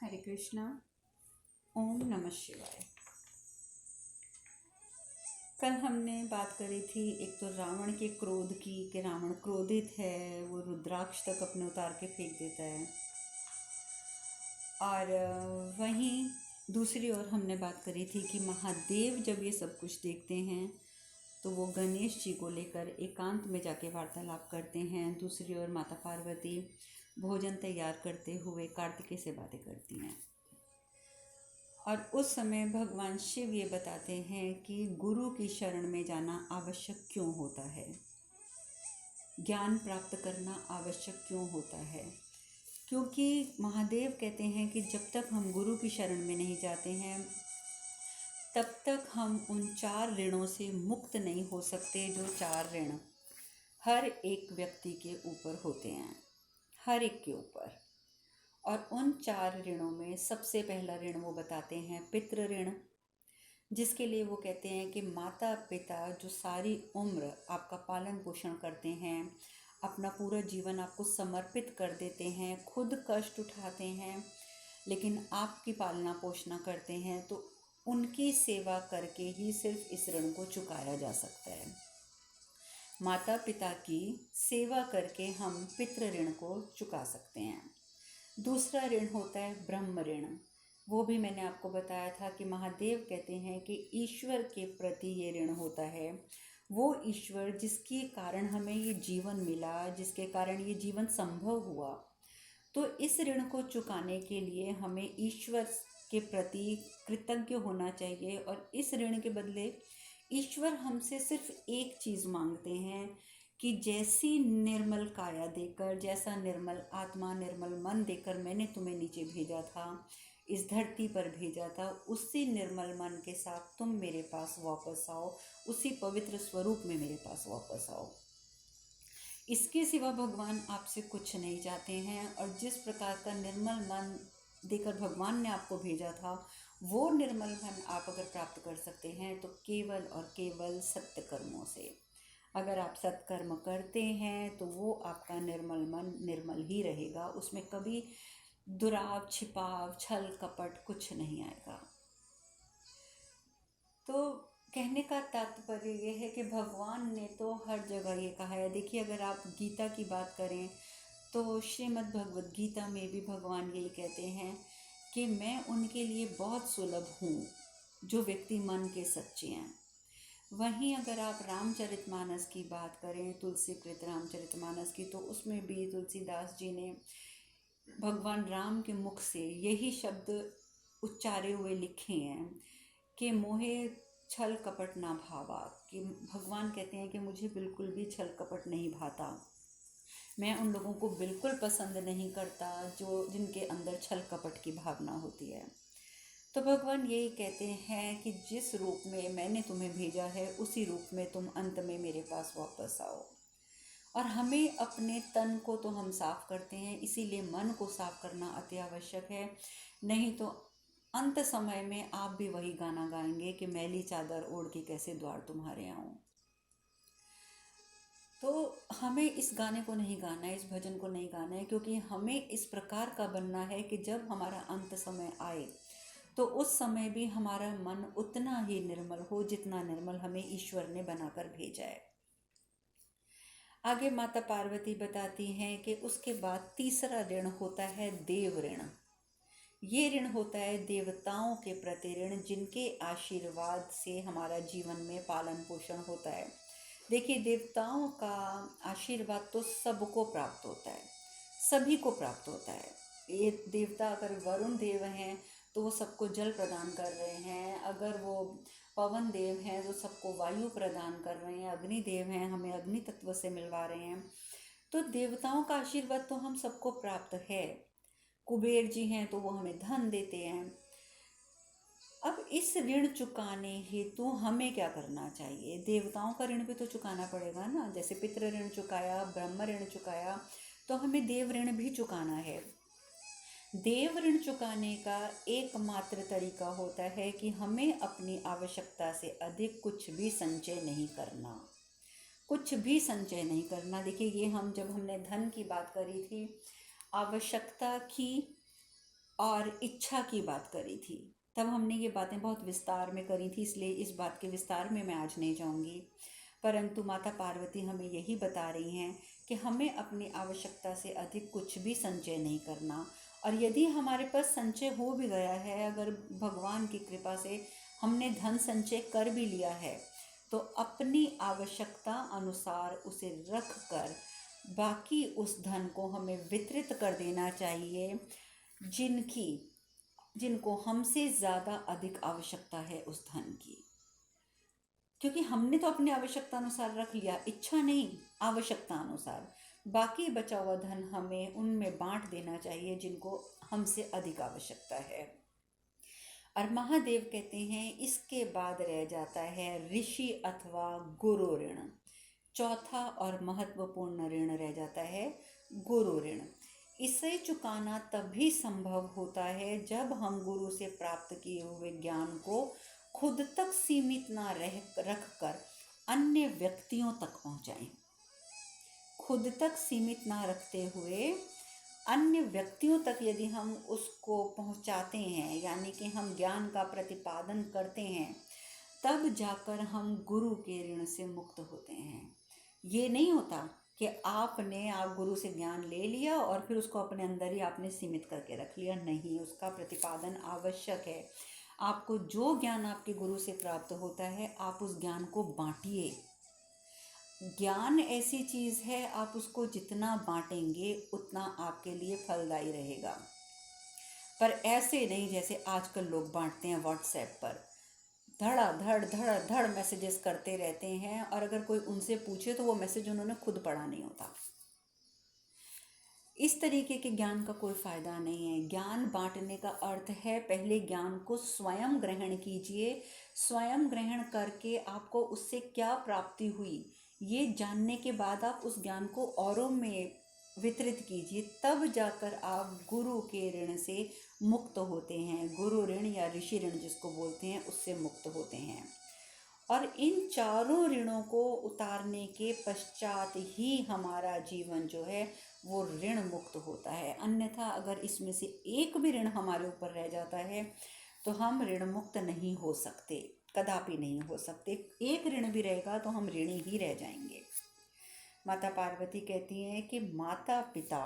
हरे कृष्णा। ओम नमः शिवाय। कल हमने बात करी थी एक तो रावण के क्रोध की कि रावण क्रोधित है, वो रुद्राक्ष तक अपने उतार के फेंक देता है। और वहीं दूसरी ओर हमने बात करी थी कि महादेव जब ये सब कुछ देखते हैं तो वो गणेश जी को लेकर एकांत में जाके वार्तालाप करते हैं। दूसरी ओर माता पार्वती भोजन तैयार करते हुए कार्तिकेय से बातें करती हैं। और उस समय भगवान शिव ये बताते हैं कि गुरु की शरण में जाना आवश्यक क्यों होता है, ज्ञान प्राप्त करना आवश्यक क्यों होता है। क्योंकि महादेव कहते हैं कि जब तक हम गुरु की शरण में नहीं जाते हैं तब तक हम उन 4 ऋणों से मुक्त नहीं हो सकते, जो 4 ऋण हर एक व्यक्ति के ऊपर होते हैं, हर एक के ऊपर। और उन 4 ऋणों में सबसे पहला ऋण वो बताते हैं पितृ ऋण, जिसके लिए वो कहते हैं कि माता पिता जो सारी उम्र आपका पालन पोषण करते हैं, अपना पूरा जीवन आपको समर्पित कर देते हैं, खुद कष्ट उठाते हैं लेकिन आपकी पालना पोषण करते हैं, तो उनकी सेवा करके ही सिर्फ इस ऋण को चुकाया जा सकता है। माता पिता की सेवा करके हम पितृ ऋण को चुका सकते हैं। दूसरा ऋण होता है ब्रह्म ऋण। वो भी मैंने आपको बताया था कि महादेव कहते हैं कि ईश्वर के प्रति ये ऋण होता है। वो ईश्वर जिसके कारण हमें ये जीवन मिला, जिसके कारण ये जीवन संभव हुआ, तो इस ऋण को चुकाने के लिए हमें ईश्वर के प्रति कृतज्ञ होना चाहिए। और इस ऋण के बदले ईश्वर हमसे सिर्फ एक चीज़ मांगते हैं कि जैसी निर्मल काया देकर, जैसा निर्मल आत्मा निर्मल मन देकर मैंने तुम्हें नीचे भेजा था, इस धरती पर भेजा था, उसी निर्मल मन के साथ तुम मेरे पास वापस आओ, उसी पवित्र स्वरूप में मेरे पास वापस आओ। इसके सिवा भगवान आपसे कुछ नहीं चाहते हैं। और जिस प्रकार का निर्मल मन देकर भगवान ने आपको भेजा था, वो निर्मल मन आप अगर प्राप्त कर सकते हैं तो केवल और केवल सत्य कर्मों से। अगर आप सत्कर्म करते हैं तो वो आपका निर्मल मन निर्मल ही रहेगा, उसमें कभी दुराव छिपाव छल कपट कुछ नहीं आएगा। तो कहने का तात्पर्य ये है कि भगवान ने तो हर जगह ये कहा है। देखिए, अगर आप गीता की बात करें तो श्रीमद् भगवद गीता में भी भगवान यही कहते हैं कि मैं उनके लिए बहुत सुलभ हूँ जो व्यक्ति मन के सच्चे हैं। वहीं अगर आप रामचरितमानस की बात करें, तुलसीकृत रामचरितमानस की, तो उसमें भी तुलसीदास जी ने भगवान राम के मुख से यही शब्द उच्चारे हुए लिखे हैं कि मोहे छल कपट ना भावा। कि भगवान कहते हैं कि मुझे बिल्कुल भी छल कपट नहीं भाता, मैं उन लोगों को बिल्कुल पसंद नहीं करता जो जिनके अंदर छल कपट की भावना होती है। तो भगवान यही कहते हैं कि जिस रूप में मैंने तुम्हें भेजा है उसी रूप में तुम अंत में मेरे पास वापस आओ। और हमें अपने तन को तो हम साफ करते हैं, इसीलिए मन को साफ करना अति आवश्यक है। नहीं तो अंत समय में आप भी वही गाना गाएंगे कि मैली चादर ओढ़ के कैसे द्वार तुम्हारे आऊं। तो हमें इस गाने को नहीं गाना है, इस भजन को नहीं गाना है, क्योंकि हमें इस प्रकार का बनना है कि जब हमारा अंत समय आए तो उस समय भी हमारा मन उतना ही निर्मल हो जितना निर्मल हमें ईश्वर ने बनाकर भेजा है। आगे माता पार्वती बताती हैं कि उसके बाद तीसरा ऋण होता है देव ऋण। ये ऋण होता है देवताओं के प्रति ऋण, जिनके आशीर्वाद से हमारा जीवन में पालन पोषण होता है। देखिए, देवताओं का आशीर्वाद तो सबको प्राप्त होता है, सभी को प्राप्त होता है। ये देवता अगर वरुण देव हैं तो वो सबको जल प्रदान कर रहे हैं, अगर वो पवन देव हैं तो सबको वायु प्रदान कर रहे हैं, अग्नि देव हैं हमें अग्नि तत्व से मिलवा रहे हैं। तो देवताओं का आशीर्वाद तो हम सबको प्राप्त है। कुबेर जी हैं तो वो हमें धन देते हैं। अब इस ऋण चुकाने हेतु हमें क्या करना चाहिए? देवताओं का ऋण भी तो चुकाना पड़ेगा ना। जैसे पितृ ऋण चुकाया, ब्रह्म ऋण चुकाया, तो हमें देव ऋण भी चुकाना है। देव ऋण चुकाने का एकमात्र तरीका होता है कि हमें अपनी आवश्यकता से अधिक कुछ भी संचय नहीं करना, कुछ भी संचय नहीं करना। देखिए, ये जब हमने धन की बात करी थी, आवश्यकता की और इच्छा की बात करी थी। तब हमने ये बातें बहुत विस्तार में करी थी, इसलिए इस बात के विस्तार में मैं आज नहीं जाऊंगी। परंतु माता पार्वती हमें यही बता रही हैं कि हमें अपनी आवश्यकता से अधिक कुछ भी संचय नहीं करना। और यदि हमारे पास संचय हो भी गया है, अगर भगवान की कृपा से हमने धन संचय कर भी लिया है, तो अपनी आवश्यकता अनुसार उसे रख कर बाकी उस धन को हमें वितरित कर देना चाहिए, जिनको हमसे ज़्यादा अधिक आवश्यकता है उस धन की। क्योंकि हमने तो अपनी आवश्यकता अनुसार रख लिया, इच्छा नहीं, आवश्यकता अनुसार। बाकी बचा हुआ धन हमें उनमें बांट देना चाहिए जिनको हमसे अधिक आवश्यकता है। और महादेव कहते हैं इसके बाद रह जाता है ऋषि अथवा गुरु ऋण। चौथा और महत्वपूर्ण ऋण रह जाता है गुरु ऋण। इसे चुकाना तभी संभव होता है जब हम गुरु से प्राप्त किए हुए ज्ञान को खुद तक सीमित ना रख कर अन्य व्यक्तियों तक पहुंचाएं। खुद तक सीमित ना रखते हुए अन्य व्यक्तियों तक यदि हम उसको पहुंचाते हैं, यानी कि हम ज्ञान का प्रतिपादन करते हैं, तब जाकर हम गुरु के ऋण से मुक्त होते हैं। ये नहीं होता कि आप गुरु से ज्ञान ले लिया और फिर उसको अपने अंदर ही आपने सीमित करके रख लिया। नहीं, उसका प्रतिपादन आवश्यक है। आपको जो ज्ञान आपके गुरु से प्राप्त होता है, आप उस ज्ञान को बांटिए। ज्ञान ऐसी चीज़ है, आप उसको जितना बांटेंगे उतना आपके लिए फलदायी रहेगा। पर ऐसे नहीं जैसे आजकल लोग बांटते हैं व्हाट्सएप पर, धड़ मैसेजेस करते रहते हैं, और अगर कोई उनसे पूछे तो वो मैसेज उन्होंने खुद पढ़ा नहीं होता। इस तरीके के ज्ञान का कोई फ़ायदा नहीं है। ज्ञान बांटने का अर्थ है पहले ज्ञान को स्वयं ग्रहण कीजिए, स्वयं ग्रहण करके आपको उससे क्या प्राप्ति हुई ये जानने के बाद आप उस ज्ञान को औरों में वितरित कीजिए, तब जाकर आप गुरु के ऋण से मुक्त होते हैं। गुरु ऋण या ऋषि ऋण जिसको बोलते हैं, उससे मुक्त होते हैं। और इन चारों ऋणों को उतारने के पश्चात ही हमारा जीवन जो है वो ऋण मुक्त होता है। अन्यथा अगर इसमें से एक भी ऋण हमारे ऊपर रह जाता है तो हम ऋण मुक्त नहीं हो सकते, कदापि नहीं हो सकते। एक ऋण भी रहेगा तो हम ऋणी ही रह जाएंगे। माता पार्वती कहती हैं कि माता पिता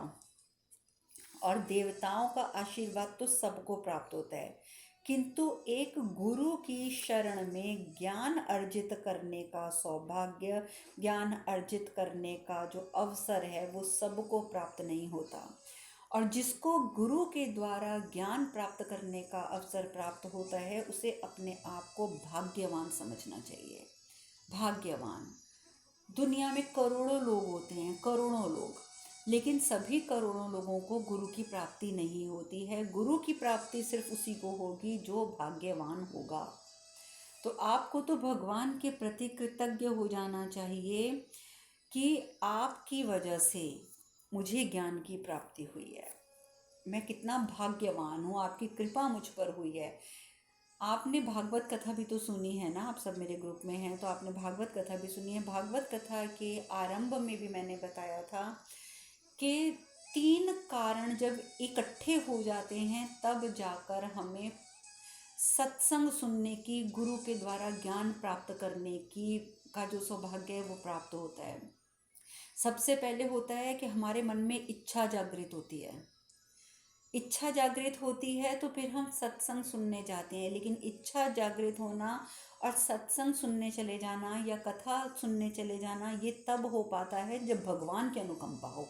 और देवताओं का आशीर्वाद तो सबको प्राप्त होता है, किंतु एक गुरु की शरण में ज्ञान अर्जित करने का सौभाग्य, ज्ञान अर्जित करने का जो अवसर है वो सबको प्राप्त नहीं होता। और जिसको गुरु के द्वारा ज्ञान प्राप्त करने का अवसर प्राप्त होता है उसे अपने आप को भाग्यवान समझना चाहिए। भाग्यवान। दुनिया में करोड़ों लोग होते हैं, करोड़ों लोग, लेकिन सभी करोड़ों लोगों को गुरु की प्राप्ति नहीं होती है। गुरु की प्राप्ति सिर्फ उसी को होगी जो भाग्यवान होगा। तो आपको तो भगवान के प्रति कृतज्ञ हो जाना चाहिए कि आपकी वजह से मुझे ज्ञान की प्राप्ति हुई है। मैं कितना भाग्यवान हूँ, आपकी कृपा मुझ पर हुई है। आपने भागवत कथा भी तो सुनी है ना, आप सब मेरे ग्रुप में हैं तो आपने भागवत कथा भी सुनी है। भागवत कथा के आरंभ में भी मैंने बताया था कि 3 कारण जब इकट्ठे हो जाते हैं तब जाकर हमें सत्संग सुनने की, गुरु के द्वारा ज्ञान प्राप्त करने की का जो सौभाग्य है वो प्राप्त होता है। सबसे पहले होता है कि हमारे मन में इच्छा जागृत होती है। इच्छा जागृत होती है तो फिर हम सत्संग सुनने जाते हैं। लेकिन इच्छा जागृत होना और सत्संग सुनने चले जाना या कथा सुनने चले जाना ये तब हो पाता है जब भगवान की अनुकंपा हो।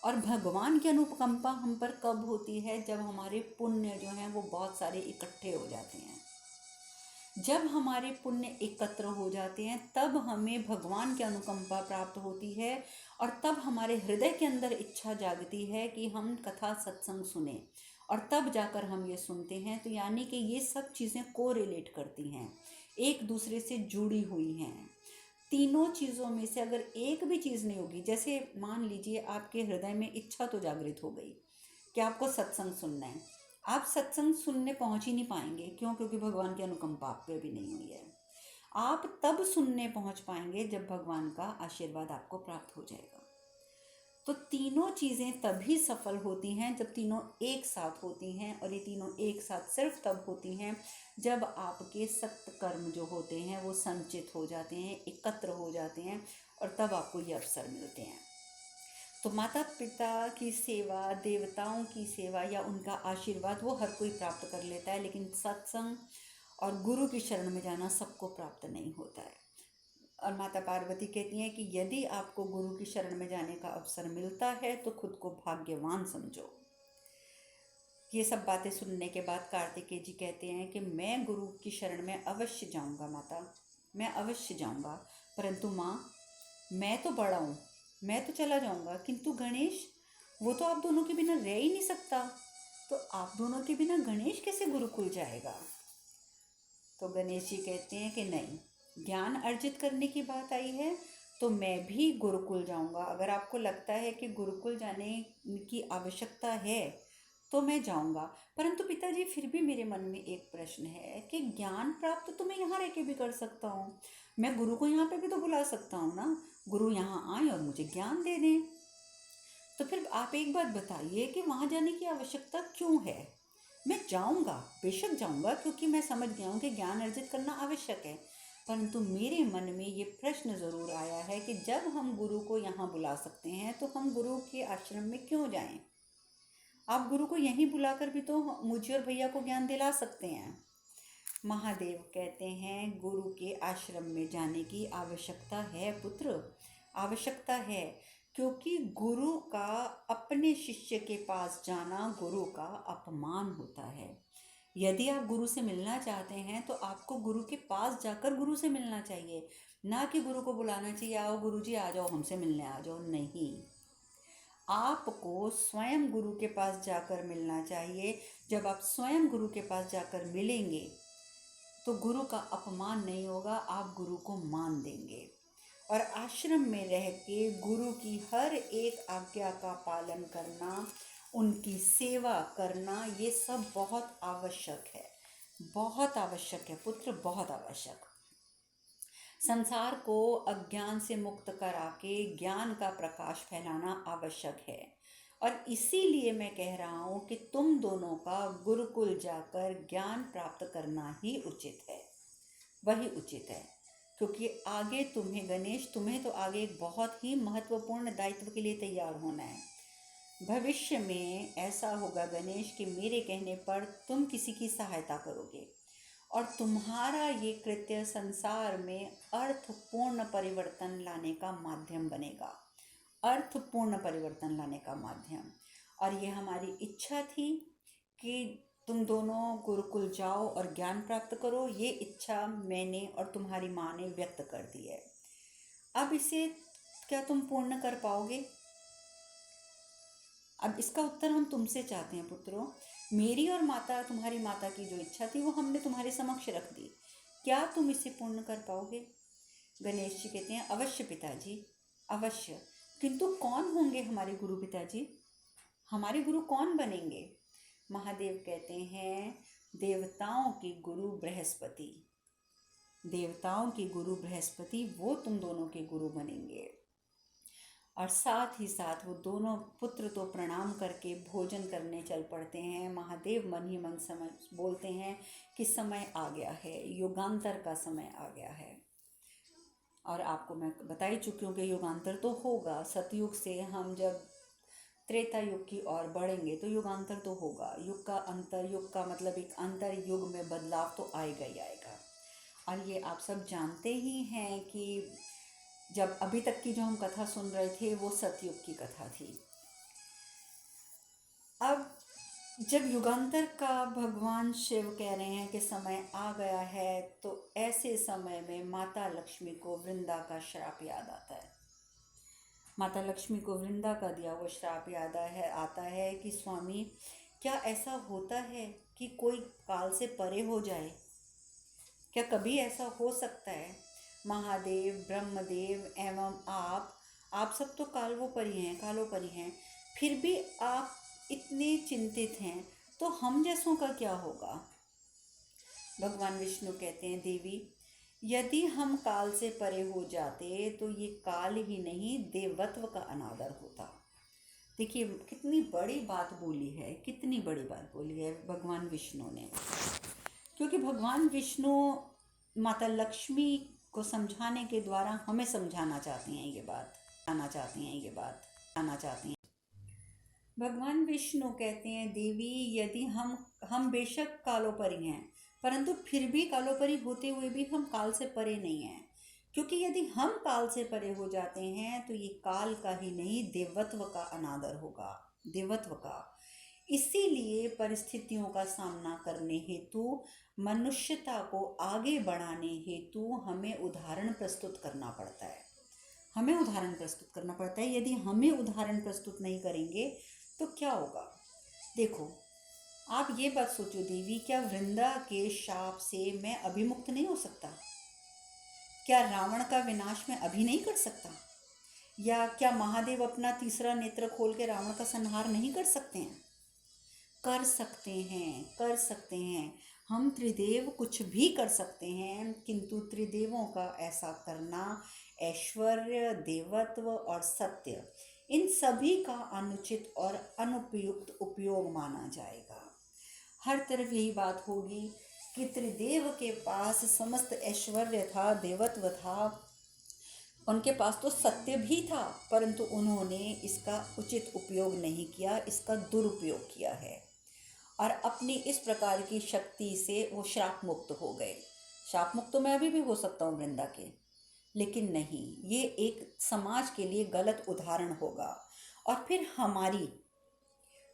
और भगवान की अनुकंपा हम पर कब होती है? जब हमारे पुण्य जो हैं वो बहुत सारे इकट्ठे हो जाते हैं। जब हमारे पुण्य एकत्र हो जाते हैं तब हमें भगवान की अनुकंपा प्राप्त होती है, और तब हमारे हृदय के अंदर इच्छा जागती है कि हम कथा सत्संग सुने, और तब जाकर हम ये सुनते हैं। तो यानी कि ये सब चीज़ें कोरिलेट करती हैं, एक दूसरे से जुड़ी हुई हैं। तीनों चीज़ों में से अगर एक भी चीज़ नहीं होगी, जैसे मान लीजिए आपके हृदय में इच्छा तो जागृत हो गई कि आपको सत्संग सुनना है, आप सत्संग सुनने पहुंच ही नहीं पाएंगे। क्यों? क्योंकि भगवान की अनुकंपा आप पे भी नहीं हुई है। आप तब सुनने पहुंच पाएंगे जब भगवान का आशीर्वाद आपको प्राप्त हो जाएगा। तो तीनों चीज़ें तभी सफल होती हैं जब तीनों एक साथ होती हैं, और ये तीनों एक साथ सिर्फ तब होती हैं जब आपके सत्य कर्म जो होते हैं वो संचित हो जाते हैं, एकत्र हो जाते हैं, और तब आपको ये अवसर मिलते हैं। तो माता पिता की सेवा, देवताओं की सेवा या उनका आशीर्वाद वो हर कोई प्राप्त कर लेता है, लेकिन सत्संग और गुरु की शरण में जाना सबको प्राप्त नहीं होता है। और माता पार्वती कहती हैं कि यदि आपको गुरु की शरण में जाने का अवसर मिलता है तो खुद को भाग्यवान समझो। ये सब बातें सुनने के बाद कार्तिकेय जी कहते हैं कि मैं गुरु की शरण में अवश्य जाऊंगा माता, मैं अवश्य जाऊंगा, परंतु माँ मैं तो बड़ा हूँ, मैं तो चला जाऊंगा, किंतु गणेश वो तो आप दोनों के बिना रह ही नहीं सकता, तो आप दोनों के बिना गणेश कैसे गुरुकुल जाएगा। तो गणेश जी कहते हैं कि नहीं, ज्ञान अर्जित करने की बात आई है तो मैं भी गुरुकुल जाऊंगा। अगर आपको लगता है कि गुरुकुल जाने की आवश्यकता है तो मैं जाऊंगा, परंतु पिताजी फिर भी मेरे मन में एक प्रश्न है कि ज्ञान प्राप्त तो मैं यहाँ रह के भी कर सकता हूँ, मैं गुरु को यहाँ पे भी तो बुला सकता हूँ ना, गुरु यहाँ आए और मुझे ज्ञान दे दें। तो फिर आप एक बात बताइए कि वहाँ जाने की आवश्यकता क्यों है। मैं जाऊंगा, बेशक जाऊंगा, क्योंकि मैं समझ गया हूँ कि ज्ञान अर्जित करना आवश्यक है, परंतु मेरे मन में ये प्रश्न ज़रूर आया है कि जब हम गुरु को यहाँ बुला सकते हैं तो हम गुरु के आश्रम में क्यों जाएं। आप गुरु को यहीं बुलाकर भी तो मुझे और भैया को ज्ञान दिला सकते हैं। महादेव कहते हैं गुरु के आश्रम में जाने की आवश्यकता है पुत्र, आवश्यकता है, क्योंकि गुरु का अपने शिष्य के पास जाना गुरु का अपमान होता है। यदि आप गुरु से मिलना चाहते हैं तो आपको गुरु के पास जाकर गुरु से मिलना चाहिए, ना कि गुरु को बुलाना चाहिए, आओ गुरु जी आ जाओ हमसे मिलने आ जाओ। नहीं, आपको स्वयं गुरु के पास जाकर मिलना चाहिए। जब आप स्वयं गुरु के पास जाकर मिलेंगे तो गुरु का अपमान नहीं होगा, आप गुरु को मान देंगे। और आश्रम में रह के गुरु की हर एक आज्ञा का पालन करना, उनकी सेवा करना, ये सब बहुत आवश्यक है, बहुत आवश्यक है पुत्र, बहुत आवश्यक। संसार को अज्ञान से मुक्त करा के ज्ञान का प्रकाश फैलाना आवश्यक है। और इसीलिए मैं कह रहा हूँ कि तुम दोनों का गुरुकुल जाकर ज्ञान प्राप्त करना ही उचित है, वही उचित है, क्योंकि आगे तुम्हें गणेश, तुम्हें तो आगे एक बहुत ही महत्वपूर्ण दायित्व के लिए तैयार होना है। भविष्य में ऐसा होगा गणेश कि मेरे कहने पर तुम किसी की सहायता करोगे और तुम्हारा ये कृत्य संसार में अर्थपूर्ण परिवर्तन लाने का माध्यम बनेगा, अर्थपूर्ण परिवर्तन लाने का माध्यम। और ये हमारी इच्छा थी कि तुम दोनों गुरुकुल जाओ और ज्ञान प्राप्त करो, ये इच्छा मैंने और तुम्हारी माँ ने व्यक्त कर दी है। अब इसे क्या तुम पूर्ण कर पाओगे? अब इसका उत्तर हम तुमसे चाहते हैं पुत्रों। मेरी और माता, तुम्हारी माता की जो इच्छा थी वो हमने तुम्हारे समक्ष रख दी, क्या तुम इसे पूर्ण कर पाओगे? गणेश जी कहते हैं अवश्य पिताजी, अवश्य, किंतु कौन होंगे हमारे गुरु पिताजी? हमारे गुरु कौन बनेंगे? महादेव कहते हैं देवताओं की गुरु बृहस्पति, देवताओं की गुरु बृहस्पति, वो तुम दोनों के गुरु बनेंगे। और साथ ही साथ वो दोनों पुत्र तो प्रणाम करके भोजन करने चल पड़ते हैं। महादेव मन ही मन समझ बोलते हैं कि समय आ गया है, युगांतर का समय आ गया है। और आपको मैं बता ही चुकी हूँ कि युगांतर तो होगा, सतयुग से हम जब त्रेता युग की ओर बढ़ेंगे तो युगांतर तो होगा। युग का अंतर, युग का मतलब एक अंतर युग में बदलाव तो आएगा ही आएगा। और ये आप सब जानते ही हैं कि जब अभी तक की जो हम कथा सुन रहे थे वो सतयुग की कथा थी। अब जब युगांतर का भगवान शिव कह रहे हैं कि समय आ गया है, तो ऐसे समय में माता लक्ष्मी को वृंदा का श्राप याद आता है। माता लक्ष्मी को वृंदा का दिया वो श्राप याद आता है कि स्वामी, क्या ऐसा होता है कि कोई काल से परे हो जाए? क्या कभी ऐसा हो सकता है? महादेव, ब्रह्मदेव एवं आप सब तो कालोपरि हैं, कालोपरि हैं, फिर भी आप इतने चिंतित हैं, तो हम जैसों का क्या होगा? भगवान विष्णु कहते हैं देवी, यदि हम काल से परे हो जाते तो ये काल ही नहीं देवत्व का अनादर होता। देखिए कितनी बड़ी बात बोली है, कितनी बड़ी बात बोली है भगवान विष्णु ने। क्योंकि भगवान विष्णु माता लक्ष्मी को समझाने के द्वारा हमें समझाना चाहते हैं ये बात, आना चाहते हैं ये बात, आना चाहते हैं। भगवान विष्णु कहते हैं, देवी यदि हम बेशक कालोपरी हैं, परंतु फिर भी कालोपरी होते हुए भी हम काल से परे नहीं हैं। क्योंकि यदि हम काल से परे हो जाते हैं तो ये काल का ही नहीं, देवत्व का अनादर होगा, देवत्व का। इसीलिए परिस्थितियों का सामना करने हेतु, मनुष्यता को आगे बढ़ाने हेतु हमें उदाहरण प्रस्तुत करना पड़ता है, हमें उदाहरण प्रस्तुत करना पड़ता है। यदि हमें उदाहरण प्रस्तुत नहीं करेंगे तो क्या होगा? देखो, आप ये बात सोचो देवी, क्या वृंदा के शाप से मैं अभी मुक्त नहीं हो सकता? क्या रावण का विनाश मैं अभी नहीं कर सकता? या क्या महादेव अपना तीसरा नेत्र खोल के रावण का संहार नहीं कर सकते हैं? कर सकते हैं, कर सकते हैं। हम त्रिदेव कुछ भी कर सकते हैं, किंतु त्रिदेवों का ऐसा करना, ऐश्वर्य, देवत्व और सत्य, इन सभी का अनुचित और अनुपयुक्त उपयोग माना जाएगा। हर तरफ यही बात होगी कि त्रिदेव के पास समस्त ऐश्वर्य था, देवत्व था, उनके पास तो सत्य भी था, परंतु उन्होंने इसका उचित उपयोग नहीं किया, इसका दुरुपयोग किया है। और अपनी इस प्रकार की शक्ति से वो श्राप मुक्त हो गए। श्राप मुक्त तो मैं अभी भी हो सकता हूँ वृंदा के, लेकिन नहीं, ये एक समाज के लिए गलत उदाहरण होगा। और फिर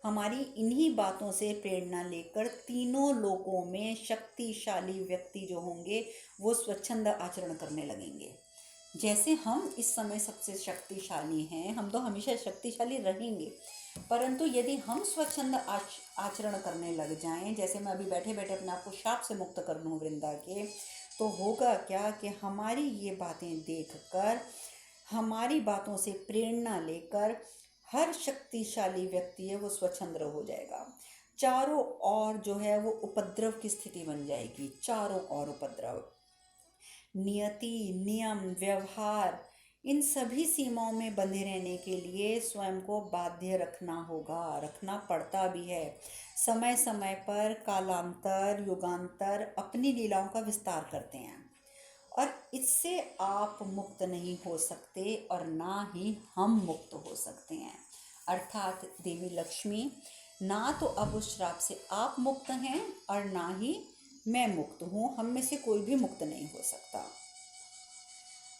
हमारी इन्हीं बातों से प्रेरणा लेकर तीनों लोकों में शक्तिशाली व्यक्ति जो होंगे वो स्वच्छंद आचरण करने लगेंगे। जैसे हम इस समय सबसे शक्तिशाली हैं, हम तो हमेशा शक्तिशाली रहेंगे, परंतु यदि हम स्वच्छंद आचरण करने लग जाएं, जैसे मैं अभी बैठे बैठे अपने आप को शाप से मुक्त कर लूँ वृंदा के, तो होगा क्या कि हमारी ये बातें देखकर, हमारी बातों से प्रेरणा लेकर हर शक्तिशाली व्यक्ति है वो स्वच्छंद हो जाएगा। चारों ओर जो है वो उपद्रव की स्थिति बन जाएगी, चारों ओर उपद्रव। नियति, नियम, व्यवहार, इन सभी सीमाओं में बंधे रहने के लिए स्वयं को बाध्य रखना होगा, रखना पड़ता भी है। समय समय पर कालांतर, युगांतर अपनी लीलाओं का विस्तार करते हैं, और इससे आप मुक्त नहीं हो सकते और ना ही हम मुक्त हो सकते हैं। अर्थात देवी लक्ष्मी, ना तो अब उस श्राप से आप मुक्त हैं और ना ही मैं मुक्त हूँ, हम में से कोई भी मुक्त नहीं हो सकता।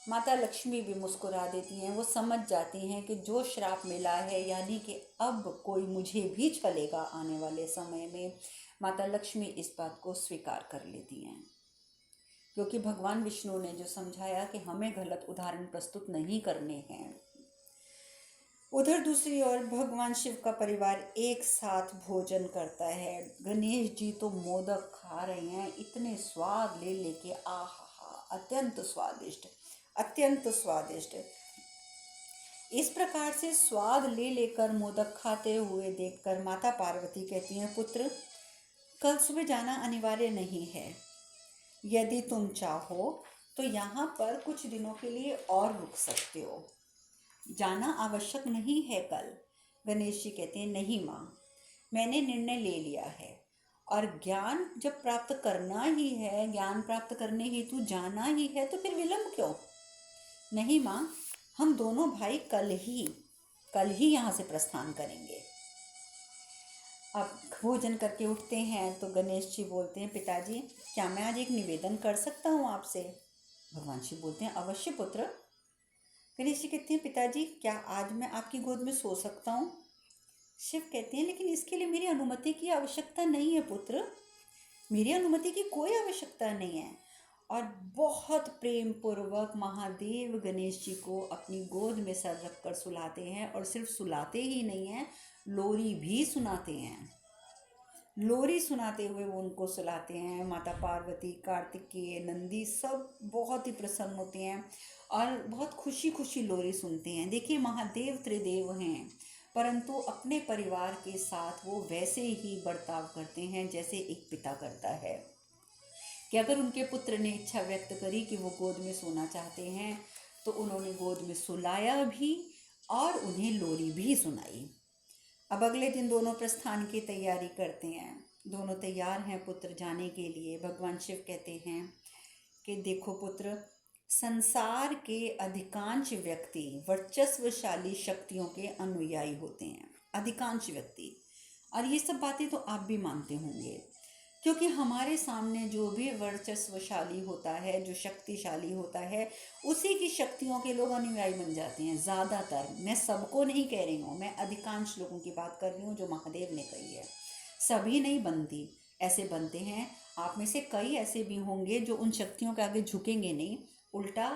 माता लक्ष्मी भी मुस्कुरा देती हैं, वो समझ जाती हैं कि जो श्राप मिला है, यानी कि अब कोई मुझे भी छलेगा आने वाले समय में, माता लक्ष्मी इस बात को स्वीकार कर लेती हैं। क्योंकि भगवान विष्णु ने जो समझाया कि हमें गलत उदाहरण प्रस्तुत नहीं करने हैं। उधर दूसरी ओर भगवान शिव का परिवार एक साथ भोजन करता है। गणेश जी तो मोदक खा रहे हैं, इतने स्वाद ले लेके, आहा, अत्यंत स्वादिष्ट, अत्यंत स्वादिष्ट। इस प्रकार से स्वाद ले लेकर मोदक खाते हुए देखकर माता पार्वती कहती हैं, पुत्र, कल सुबह जाना अनिवार्य नहीं है। यदि तुम चाहो तो यहाँ पर कुछ दिनों के लिए और रुक सकते हो, जाना आवश्यक नहीं है कल। गणेश जी कहते हैं, नहीं माँ, मैंने निर्णय ले लिया है, और ज्ञान जब प्राप्त करना ही है, ज्ञान प्राप्त करने हेतु जाना ही है, तो फिर विलंब क्यों? नहीं माँ, हम दोनों भाई कल ही यहाँ से प्रस्थान करेंगे। अब भोजन करके उठते हैं तो गणेश जी बोलते हैं, पिताजी, क्या मैं आज एक निवेदन कर सकता हूँ आपसे? भगवान शिव बोलते हैं, अवश्य पुत्र। गणेश जी कहते हैं, पिताजी, क्या आज मैं आपकी गोद में सो सकता हूँ? शिव कहते हैं, लेकिन इसके लिए मेरी अनुमति की आवश्यकता नहीं है पुत्र, मेरी अनुमति की कोई आवश्यकता नहीं है। और बहुत प्रेम पूर्वक महादेव गणेश जी को अपनी गोद में सर रखकर सुलाते हैं, और सिर्फ सुलाते ही नहीं हैं, लोरी भी सुनाते हैं। लोरी सुनाते हुए वो उनको सुलाते हैं। माता पार्वती, कार्तिकेय, नंदी सब बहुत ही प्रसन्न होते हैं और बहुत खुशी खुशी लोरी सुनते हैं। देखिए, महादेव त्रिदेव हैं, परंतु अपने परिवार के साथ वो वैसे ही बर्ताव करते हैं जैसे एक पिता करता है, कि अगर उनके पुत्र ने इच्छा व्यक्त करी कि वो गोद में सोना चाहते हैं, तो उन्होंने गोद में सुलाया भी और उन्हें लोरी भी सुनाई। अब अगले दिन दोनों प्रस्थान की तैयारी करते हैं। दोनों तैयार हैं पुत्र जाने के लिए। भगवान शिव कहते हैं कि देखो पुत्र, संसार के अधिकांश व्यक्ति वर्चस्वशाली शक्तियों के अनुयायी होते हैं, अधिकांश व्यक्ति। और ये सब बातें तो आप भी मानते होंगे, क्योंकि हमारे सामने जो भी वर्चस्वशाली होता है, जो शक्तिशाली होता है, उसी की शक्तियों के लोग अनुयायी बन जाते हैं ज़्यादातर। मैं सबको नहीं कह रही हूँ, मैं अधिकांश लोगों की बात कर रही हूँ जो महादेव ने कही है। सभी नहीं बनती, ऐसे बनते हैं। आप में से कई ऐसे भी होंगे जो उन शक्तियों के आगे झुकेंगे नहीं, उल्टा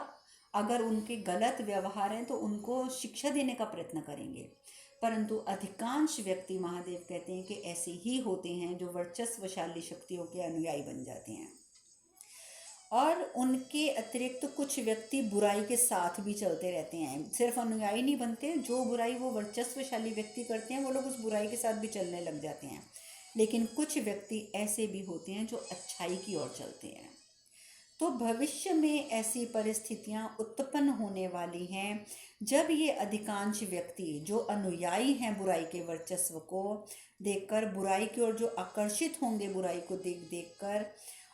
अगर उनके गलत व्यवहार हैं तो उनको शिक्षा देने का प्रयत्न करेंगे। परंतु अधिकांश व्यक्ति, महादेव कहते हैं कि ऐसे ही होते हैं जो वर्चस्वशाली शक्तियों के अनुयायी बन जाते हैं। और उनके अतिरिक्त कुछ व्यक्ति बुराई के साथ भी चलते रहते हैं। सिर्फ अनुयायी नहीं बनते, जो बुराई वो वर्चस्वशाली व्यक्ति करते हैं वो लोग उस बुराई के साथ भी चलने लग जाते हैं। लेकिन कुछ व्यक्ति ऐसे भी होते हैं जो अच्छाई की ओर चलते हैं। तो भविष्य में ऐसी परिस्थितियां उत्पन्न होने वाली हैं जब ये अधिकांश व्यक्ति जो अनुयायी हैं बुराई के वर्चस्व को देखकर, बुराई की ओर जो आकर्षित होंगे बुराई को देख देख कर,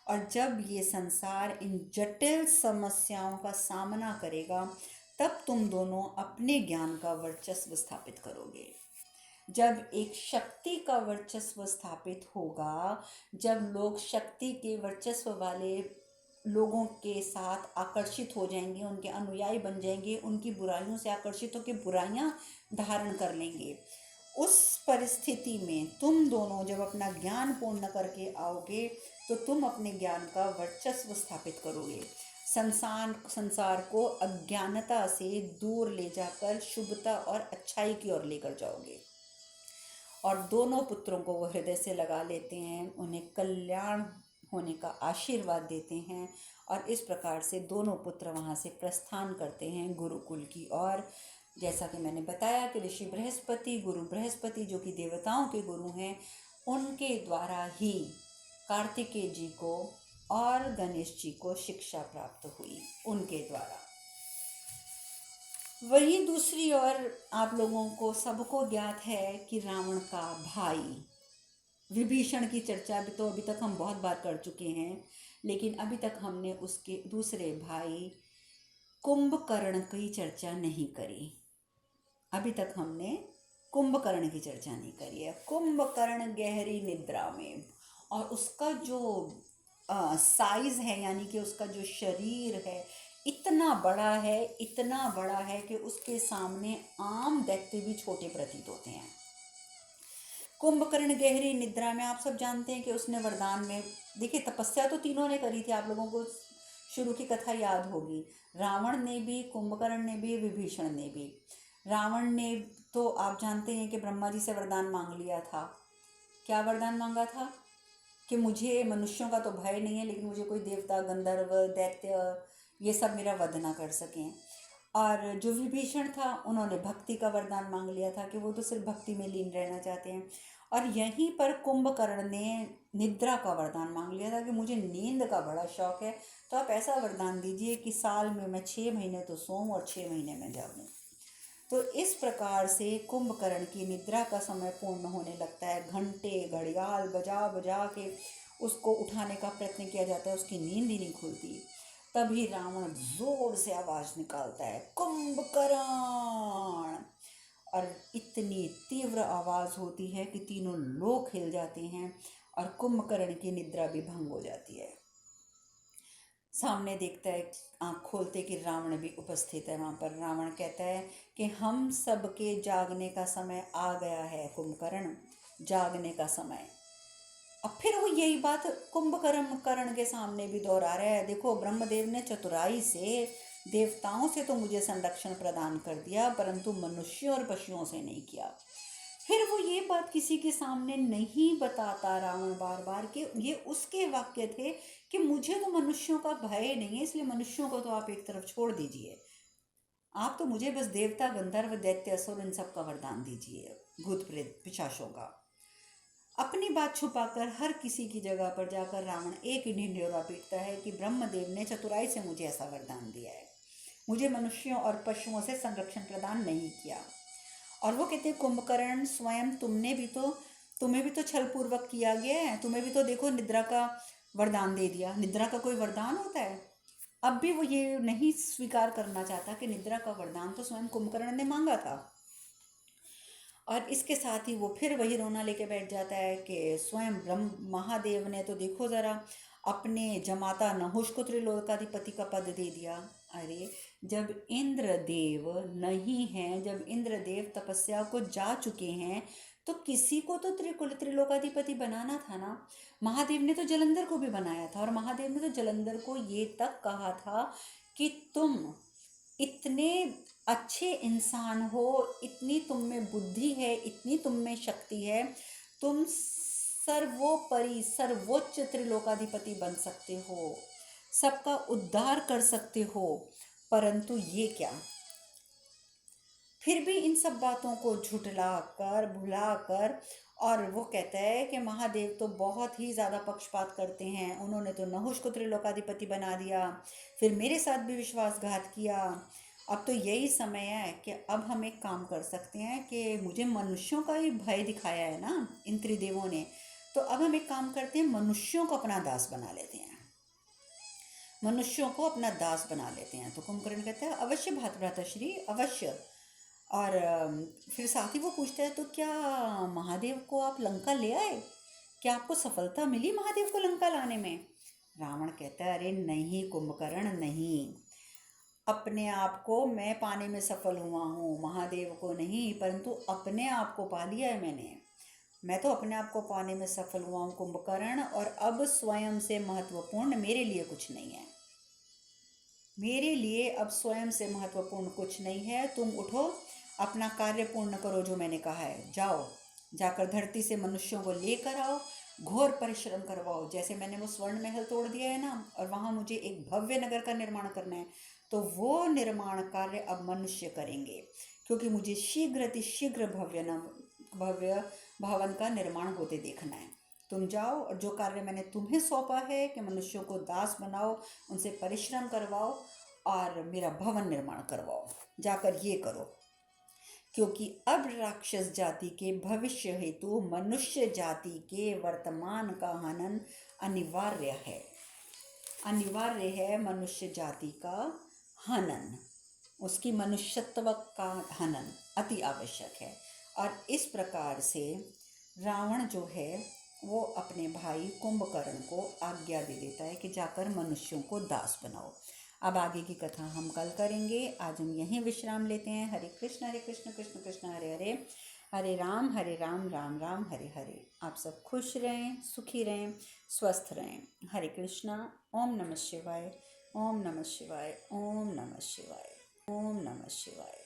और जब ये संसार इन जटिल समस्याओं का सामना करेगा, तब तुम दोनों अपने ज्ञान का वर्चस्व स्थापित करोगे। जब एक शक्ति का वर्चस्व स्थापित होगा, जब लोग शक्ति के वर्चस्व वाले लोगों के साथ आकर्षित हो जाएंगे, उनके अनुयायी बन जाएंगे, उनकी बुराइयों से आकर्षित होकर बुराइयां धारण कर लेंगे, उस परिस्थिति में तुम दोनों जब अपना ज्ञान पूर्ण करके आओगे तो तुम अपने ज्ञान का वर्चस्व स्थापित करोगे। संसार को अज्ञानता से दूर ले जाकर शुभता और अच्छाई की ओर लेकर जाओगे। और दोनों पुत्रों को वो हृदय से लगा लेते हैं, उन्हें कल्याण होने का आशीर्वाद देते हैं, और इस प्रकार से दोनों पुत्र वहाँ से प्रस्थान करते हैं गुरुकुल की ओर। जैसा कि मैंने बताया कि ऋषि बृहस्पति, गुरु बृहस्पति जो कि देवताओं के गुरु हैं, उनके द्वारा ही कार्तिकेय जी को और गणेश जी को शिक्षा प्राप्त हुई, उनके द्वारा। वहीं दूसरी ओर आप लोगों को सबको ज्ञात है कि रावण का भाई विभीषण की चर्चा भी तो अभी तक हम बहुत बार कर चुके हैं, लेकिन अभी तक हमने उसके दूसरे भाई कुंभकर्ण की चर्चा नहीं करी। अभी तक हमने कुंभकर्ण की चर्चा नहीं करी है। कुंभकर्ण गहरी निद्रा में, और उसका जो साइज है, यानी कि उसका जो शरीर है, इतना बड़ा है, इतना बड़ा है कि उसके सामने आम दैत्य भी छोटे प्रतीत होते हैं। कुंभकर्ण गहरी निद्रा में, आप सब जानते हैं कि उसने वरदान में, देखिए तपस्या तो तीनों ने करी थी, आप लोगों को शुरू की कथा याद होगी। रावण ने भी, कुंभकर्ण ने भी, विभीषण ने भी। रावण ने तो आप जानते हैं कि ब्रह्मा जी से वरदान मांग लिया था। क्या वरदान मांगा था? कि मुझे मनुष्यों का तो भय नहीं है, लेकिन मुझे कोई देवता, गंधर्व, दैत्य ये सब मेरा वध ना कर सकें। और जो विभीषण था, उन्होंने भक्ति का वरदान मांग लिया था कि वो तो सिर्फ भक्ति में लीन रहना चाहते हैं। और यहीं पर कुंभकर्ण ने निद्रा का वरदान मांग लिया था कि मुझे नींद का बड़ा शौक है, तो आप ऐसा वरदान दीजिए कि साल में मैं 6 महीने तो सोऊं और 6 महीने में जागूं। तो इस प्रकार से कुंभकर्ण की निद्रा का समय पूर्ण होने लगता है। घंटे घड़ियाल बजा बजा के उसको उठाने का प्रयत्न किया जाता है, उसकी नींद ही नहीं खुलती। तभी रावण जोर से आवाज निकालता है, कुंभकर्ण, और इतनी तीव्र आवाज होती है कि तीनों लोग हिल जाते हैं और कुंभकर्ण की निद्रा भी भंग हो जाती है। सामने देखता है, आँख खोलते कि रावण भी उपस्थित है वहाँ पर। रावण कहता है कि हम सबके जागने का समय आ गया है कुंभकर्ण, जागने का समय। अब फिर वो यही बात कुंभकर्ण के सामने भी दोहरा रहा है, देखो ब्रह्मदेव ने चतुराई से, देवताओं से तो मुझे संरक्षण प्रदान कर दिया, परंतु मनुष्यों और पशुओं से नहीं किया। फिर वो ये बात किसी के सामने नहीं बताता रावण बार बार, कि ये उसके वाक्य थे कि मुझे तो मनुष्यों का भय नहीं है, इसलिए मनुष्यों को तो आप एक तरफ छोड़ दीजिए, आप तो मुझे बस देवता, गंधर्व, दैत्य, असुर इन सब का वरदान दीजिए, भूत प्रेत पिशाचों का। अपनी बात छुपाकर हर किसी की जगह पर जाकर रावण एक ही ढिंढोरा पीटता है कि ब्रह्मदेव ने चतुराई से मुझे ऐसा वरदान दिया है, मुझे मनुष्यों और पशुओं से संरक्षण प्रदान नहीं किया। और वो कहते हैं कुंभकर्ण स्वयं तुम्हें भी तो छल पूर्वक किया गया है, तुम्हें भी तो देखो निद्रा का वरदान दे दिया। निद्रा का कोई वरदान होता है? अब भी वो ये नहीं स्वीकार करना चाहता कि निद्रा का वरदान तो स्वयं कुंभकर्ण ने मांगा था। और इसके साथ ही वो फिर वही रोना लेके बैठ जाता है कि स्वयं ब्रह्म महादेव ने तो देखो ज़रा अपने जमाता नहुष को त्रिलोकाधिपति का पद दे दिया। अरे जब इंद्रदेव नहीं हैं, जब इंद्रदेव तपस्या को जा चुके हैं, तो किसी को तो त्रिलोकाधिपति बनाना था ना। महादेव ने तो जलंधर को भी बनाया था, और महादेव ने तो जलंधर को ये तक कहा था कि तुम इतने अच्छे इंसान हो, इतनी तुम में बुद्धि है, इतनी तुम में शक्ति है, तुम सर्वोपरि सर्वोच्च त्रिलोकाधिपति बन सकते हो, सबका उद्धार कर सकते हो। परंतु ये क्या, फिर भी इन सब बातों को झुठला कर भुला कर, और वो कहता है कि महादेव तो बहुत ही ज़्यादा पक्षपात करते हैं, उन्होंने तो नहुष को त्रिलोकाधिपति बना दिया, फिर मेरे साथ भी विश्वासघात किया। अब तो यही समय है कि अब हम एक काम कर सकते हैं कि मुझे मनुष्यों का ही भय दिखाया है ना इन त्रिदेवों ने, तो अब हम एक काम करते हैं, मनुष्यों को अपना दास बना लेते हैं, मनुष्यों को अपना दास बना लेते हैं। तो कुंभकर्ण कहता है अवश्य भ्राताश्री, अवश्य। और फिर साथ ही वो पूछता है तो क्या महादेव को आप लंका ले आए, क्या आपको सफलता मिली महादेव को लंका लाने में? रावण कहता है अरे नहीं कुंभकर्ण नहीं, अपने आप को मैं पाने में सफल हुआ हूँ, महादेव को नहीं, परंतु अपने आप को पा लिया है मैंने। मैं तो अपने आप को पाने में सफल हुआ हूँ कुंभकर्ण, और अब स्वयं से महत्वपूर्ण मेरे लिए कुछ नहीं है, मेरे लिए अब स्वयं से महत्वपूर्ण कुछ नहीं है। तुम उठो, अपना कार्य पूर्ण करो जो मैंने कहा है, जाओ जाकर धरती से मनुष्यों को लेकर आओ, घोर परिश्रम करवाओ। जैसे मैंने वो स्वर्ण महल तोड़ दिया है ना, और वहाँ मुझे एक भव्य नगर का निर्माण करना है, तो वो निर्माण कार्य अब मनुष्य करेंगे, क्योंकि मुझे शीघ्र भव्य भवन का निर्माण होते देखना है। तुम जाओ और जो कार्य मैंने तुम्हें सौंपा है कि मनुष्यों को दास बनाओ, उनसे परिश्रम करवाओ और मेरा भवन निर्माण करवाओ, जाकर ये करो। क्योंकि अब राक्षस जाति के भविष्य हेतु मनुष्य जाति के वर्तमान का हनन अनिवार्य है, अनिवार्य है मनुष्य जाति का हनन, उसकी मनुष्यत्व का हनन अति आवश्यक है। और इस प्रकार से रावण जो है वो अपने भाई कुंभकर्ण को आज्ञा दे देता है कि जाकर मनुष्यों को दास बनाओ। अब आगे की कथा हम कल करेंगे, आज हम यहीं विश्राम लेते हैं। हरे कृष्ण कृष्ण कृष्ण हरे हरे, हरे राम राम राम हरे हरे। आप सब खुश रहें, सुखी रहें, स्वस्थ रहें। हरे कृष्णा। ओम नमः शिवाय, ओम नमः शिवाय, ओम नमः शिवाय, ओम नमः शिवाय।